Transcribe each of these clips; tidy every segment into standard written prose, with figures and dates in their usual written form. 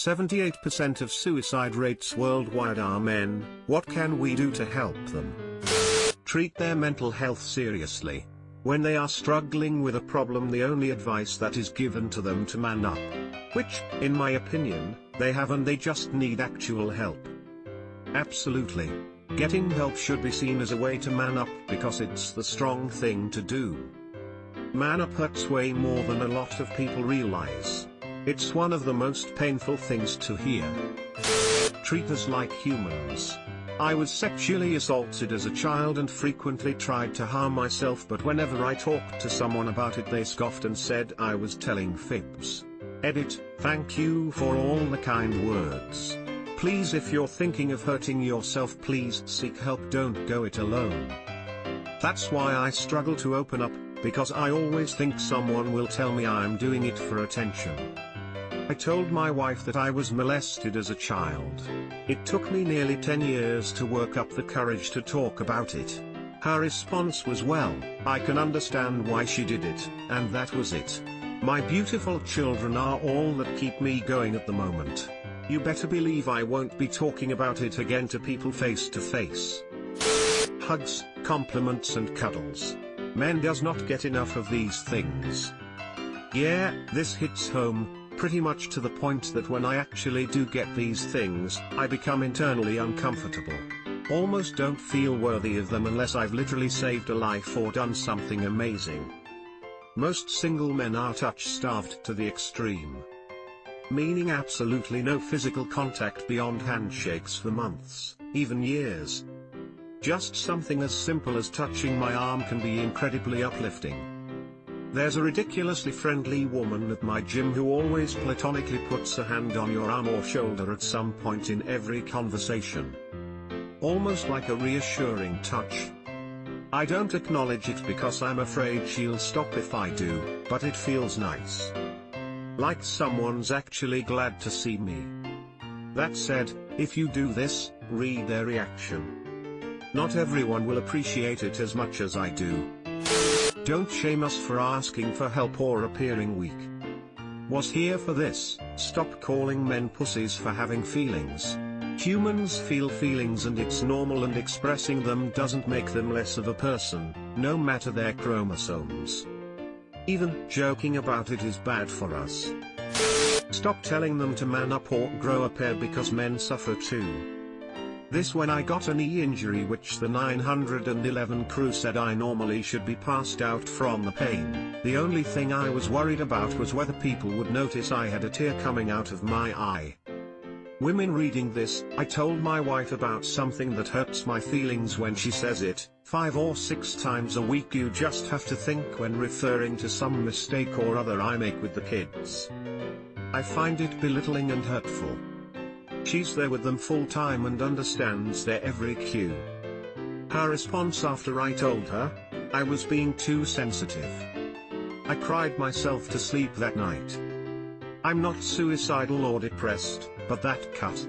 78% of suicide rates worldwide are men. What can we do to help them? Treat their mental health seriously. When they are struggling with a problem, the only advice that is given to them to man up. Which, in my opinion, they have, and they just need actual help. Absolutely. Getting help should be seen as a way to man up because it's the strong thing to do. Man up hurts way more than a lot of people realize. It's one of the most painful things to hear. Treat us like humans. I was sexually assaulted as a child and frequently tried to harm myself, but whenever I talked to someone about it they scoffed and said I was telling fibs. Edit, thank you for all the kind words. Please, if you're thinking of hurting yourself, please seek help, don't go it alone. That's why I struggle to open up, because I always think someone will tell me I'm doing it for attention. I told my wife that I was molested as a child. It took me nearly 10 years to work up the courage to talk about it. Her response was, well, I can understand why she did it, and that was it. My beautiful children are all that keep me going at the moment. You better believe I won't be talking about it again to people face to face. Hugs, compliments and cuddles. Men does not get enough of these things. Yeah, this hits home, pretty much to the point that when I actually do get these things, I become internally uncomfortable. Almost don't feel worthy of them unless I've literally saved a life or done something amazing. Most single men are touch-starved to the extreme. Meaning absolutely no physical contact beyond handshakes for months, even years. Just something as simple as touching my arm can be incredibly uplifting. There's a ridiculously friendly woman at my gym who always platonically puts a hand on your arm or shoulder at some point in every conversation. Almost like a reassuring touch. I don't acknowledge it because I'm afraid she'll stop if I do, but it feels nice. Like someone's actually glad to see me. That said, if you do this, read their reaction. Not everyone will appreciate it as much as I do. Don't shame us for asking for help or appearing weak. Was here for this. Stop calling men pussies for having feelings. Humans feel feelings and it's normal, and expressing them doesn't make them less of a person, no matter their chromosomes. Even joking about it is bad for us. Stop telling them to man up or grow a pair because men suffer too. This when I got a knee injury which the 911 crew said I normally should be passed out from the pain. The only thing I was worried about was whether people would notice I had a tear coming out of my eye. Women reading this, I told my wife about something that hurts my feelings when she says it, 5 or 6 times a week. You just have to think when referring to some mistake or other I make with the kids. I find it belittling and hurtful. She's there with them full time and understands their every cue. Her response after I told her, I was being too sensitive. I cried myself to sleep that night. I'm not suicidal or depressed, but that cut.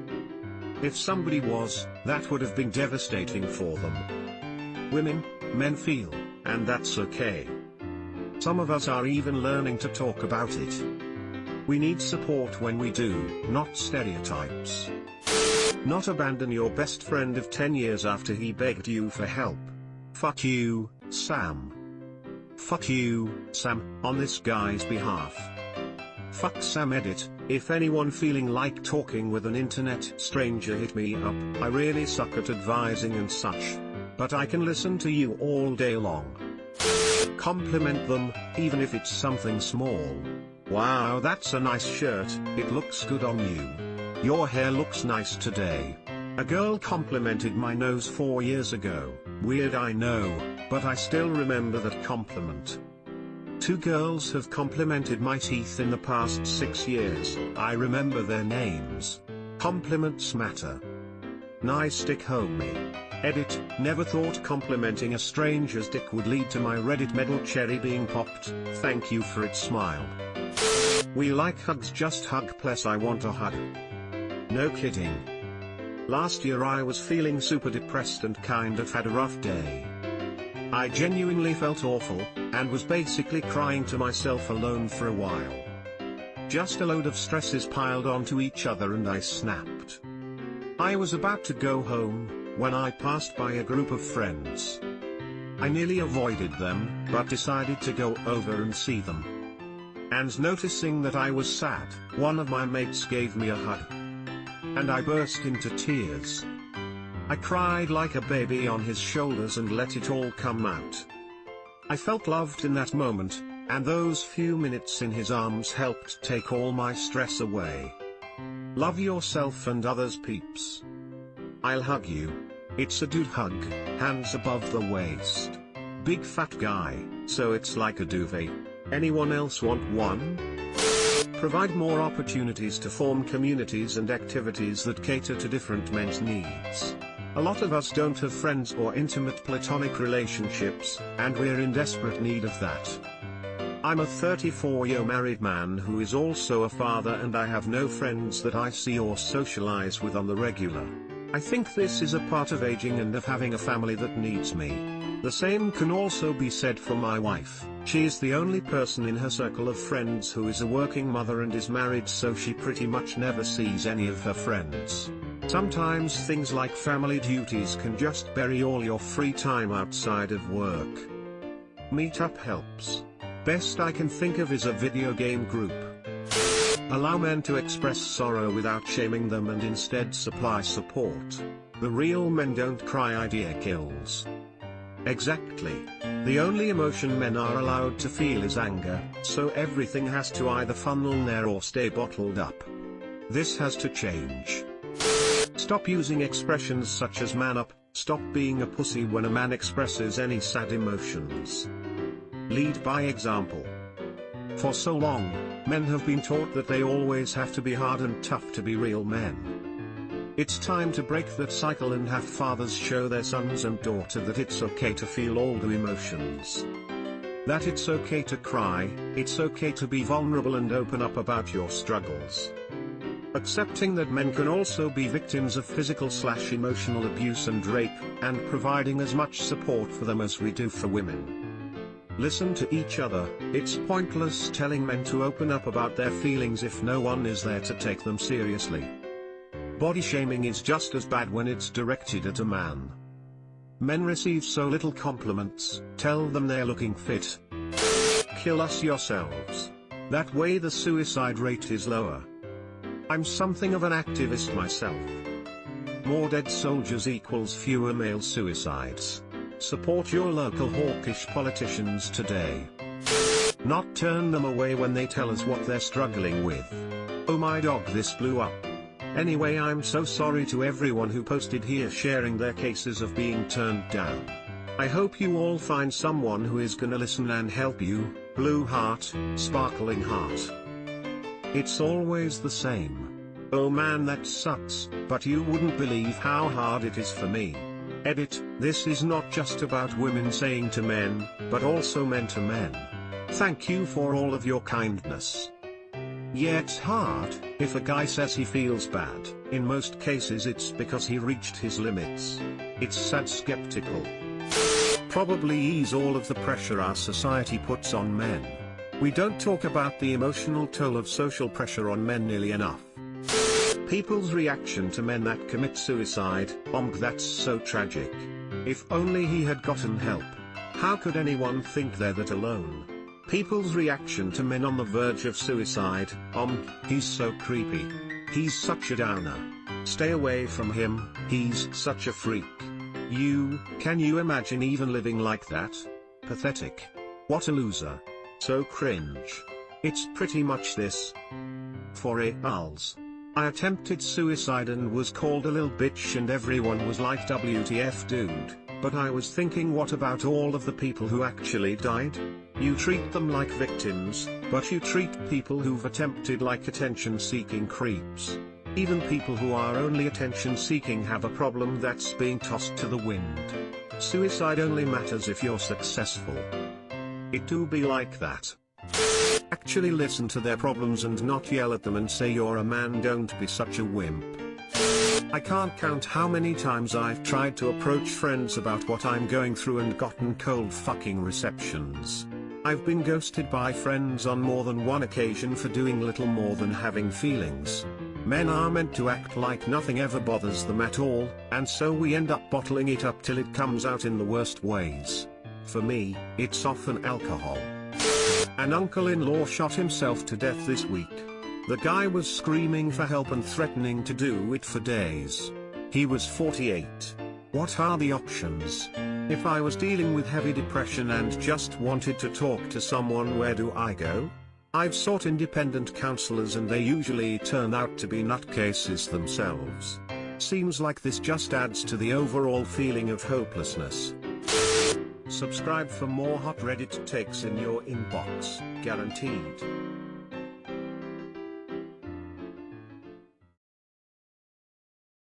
If somebody was, that would have been devastating for them. Women, men feel, and that's okay. Some of us are even learning to talk about it. We need support when we do, not stereotypes. Not abandon your best friend of 10 years after he begged you for help. Fuck you, Sam. Fuck you, Sam, on this guy's behalf. Fuck Sam. Edit, if anyone feeling like talking with an internet stranger hit me up, I really suck at advising and such. But I can listen to you all day long. Compliment them, even if it's something small. Wow, that's a nice shirt, it looks good on you. Your hair looks nice today. A girl complimented my nose 4 years ago. Weird, I know, but I still remember that compliment. 2 girls have complimented my teeth in the past 6 years. I remember their names. Compliments matter. Nice dick, homie. Edit, never thought complimenting a stranger's dick would lead to my Reddit medal cherry being popped. Thank you for its smile. We like hugs, just hug, plus I want a hug. No kidding. Last year I was feeling super depressed and kind of had a rough day. I genuinely felt awful, and was basically crying to myself alone for a while. Just a load of stresses piled onto each other and I snapped. I was about to go home, when I passed by a group of friends. I nearly avoided them, but decided to go over and see them. And noticing that I was sad, one of my mates gave me a hug. And I burst into tears. I cried like a baby on his shoulders and let it all come out. I felt loved in that moment, and those few minutes in his arms helped take all my stress away. Love yourself and others, peeps. I'll hug you. It's a dude hug, hands above the waist. Big fat guy, so it's like a duvet. Anyone else want one? Provide more opportunities to form communities and activities that cater to different men's needs. A lot of us don't have friends or intimate platonic relationships, and we're in desperate need of that. I'm a 34-year married man who is also a father, and I have no friends that I see or socialize with on the regular. I think this is a part of aging and of having a family that needs me. The same can also be said for my wife. She is the only person in her circle of friends who is a working mother and is married, so she pretty much never sees any of her friends. Sometimes things like family duties can just bury all your free time outside of work. Meetup helps. Best I can think of is a video game group. Allow men to express sorrow without shaming them and instead supply support. The real men don't cry idea kills. Exactly. The only emotion men are allowed to feel is anger, so everything has to either funnel there or stay bottled up. This has to change. Stop using expressions such as man up, stop being a pussy when a man expresses any sad emotions. Lead by example. For so long, men have been taught that they always have to be hard and tough to be real men. It's time to break that cycle and have fathers show their sons and daughter that it's okay to feel all the emotions. That it's okay to cry, it's okay to be vulnerable and open up about your struggles. Accepting that men can also be victims of physical/emotional abuse and rape, and providing as much support for them as we do for women. Listen to each other. It's pointless telling men to open up about their feelings if no one is there to take them seriously. Body shaming is just as bad when it's directed at a man. Men receive so little compliments, tell them they're looking fit. Kill us yourselves. That way the suicide rate is lower. I'm something of an activist myself. More dead soldiers equals fewer male suicides. Support your local hawkish politicians today. Not turn them away when they tell us what they're struggling with. Oh my dog, this blew up. Anyway, I'm so sorry to everyone who posted here sharing their cases of being turned down. I hope you all find someone who is gonna listen and help you. Blue heart, sparkling heart. It's always the same. Oh man, that sucks, but you wouldn't believe how hard it is for me. Edit, this is not just about women saying to men, but also men to men. Thank you for all of your kindness. Yeah, it's hard. If a guy says he feels bad, in most cases it's because he reached his limits. It's sad skeptical. Probably ease all of the pressure our society puts on men. We don't talk about the emotional toll of social pressure on men nearly enough. People's reaction to men that commit suicide, that's so tragic. If only he had gotten help. How could anyone think they're that alone? People's reaction to men on the verge of suicide, he's so creepy. He's such a downer. Stay away from him, he's such a freak. Can you imagine even living like that? Pathetic. What a loser. So cringe. It's pretty much this. For reals. I attempted suicide and was called a little bitch and everyone was like WTF dude, but I was thinking, what about all of the people who actually died? You treat them like victims, but you treat people who've attempted like attention-seeking creeps. Even people who are only attention-seeking have a problem that's being tossed to the wind. Suicide only matters if you're successful. It do be like that. Actually listen to their problems and not yell at them and say you're a man, don't be such a wimp. I can't count how many times I've tried to approach friends about what I'm going through and gotten cold fucking receptions. I've been ghosted by friends on more than one occasion for doing little more than having feelings. Men are meant to act like nothing ever bothers them at all, and so we end up bottling it up till it comes out in the worst ways. For me, it's often alcohol. An uncle-in-law shot himself to death this week. The guy was screaming for help and threatening to do it for days. He was 48. What are the options? If I was dealing with heavy depression and just wanted to talk to someone, where do I go? I've sought independent counselors and they usually turn out to be nutcases themselves. Seems like this just adds to the overall feeling of hopelessness. Subscribe for more hot Reddit takes in your inbox, guaranteed.